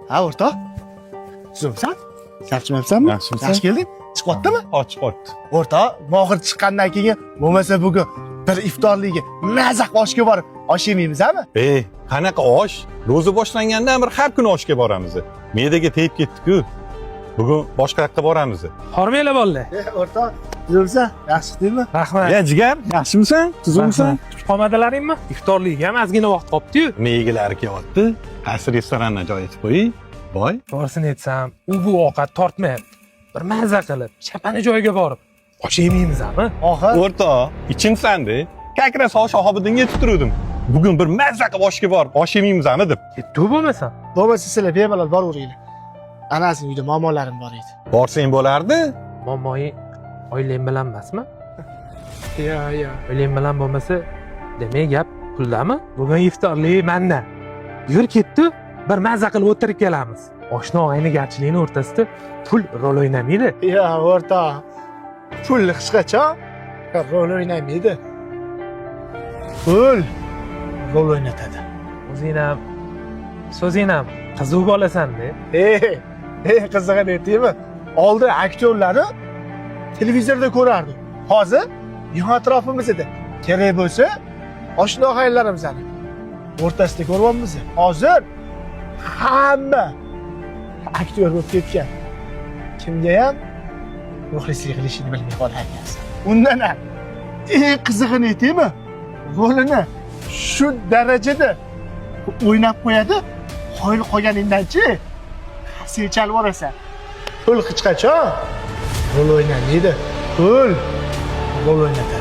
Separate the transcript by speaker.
Speaker 1: Ha, o'rtoq. Tuzumsan? Charchmabsanmi? Yaxshi kelding. Chiqyaptimi?
Speaker 2: Chiqyapti.
Speaker 1: O'rtoq, mohir chiqqandan keyin bo'lmasa bugun bir iftorligiga mazaq oshga borib, osh yemaymiz-mi?
Speaker 2: Qanaqa osh? Ro'za boshlangandan bir har kuni oshga boramiz. Me'daga tegib ketdi-ku. Bugun boshqa yoqqa boramiz.
Speaker 3: Hormanglar bolalar.
Speaker 1: O'rtoq, tuzumsan? Yaxshi deymi?
Speaker 3: Rahmat.
Speaker 2: Jigar, yaxshimisan? Tuzumsan?
Speaker 3: Kutib qolmadilaringmi? Iftorlikka ham ozgina vaqt qolibdi-yu.
Speaker 2: Nega kelyapti? Qaysi restorandan joy aytib qo'y. Boy.
Speaker 3: To'g'risini aytsam, u bu ovqat tortmayapti. Bir mazza qilib, chapani joyiga borib, osh yemaymiz-mi?
Speaker 1: Oxir.
Speaker 2: O'rtoq, ichimsan-da. Kakra soch shohibidan yetib turdim. Bugun bir mazza qilib oshga borib, osh yemaymiz-mi deb.
Speaker 3: Ketdi bo'lmasa.
Speaker 1: Bo'lmasa sizlar bemalol boraveringlar. Anasi uyda muammolarim bor edi.
Speaker 2: Borsang bo'lardi.
Speaker 3: Momoyi oilang bilan emasmi?
Speaker 1: Yo.
Speaker 3: Oilang bilan bo'lmasa, demak gap puldami? Bugun iftorlik manda. Yur ketdi, bir mazza qilib o'tirib kelamiz. Oshna og'ayni garchilikning o'rtasida pul rol o'ynamaydi.
Speaker 1: Yo, o'rtoq. Pul hech qachon rol o'ynamaydi. Pul rol o'ynatadi.
Speaker 3: So'zing ham qiziq bo'lasan-da.
Speaker 1: Qizig'ini aytaymi? Oldin aktyorlarni televizorda ko'rardik. Hozir yon atrofimizda kerak bo'lsa, oshna og'aylarimizni o'rtasida ko'ryapmiz. Hozir hamma aktyor bo'lib ketgan. Kimga ham muxlislik qilishini bilmay qolgan. Undan ham qizig'ini aytaymi? Rolini shu darajada o'ynab qo'yadi. Qoyil qolganingdan-chi, sen chalib olasan. Pul hech qachon rol o'ynamaydi. Pul rol o'ynatadi.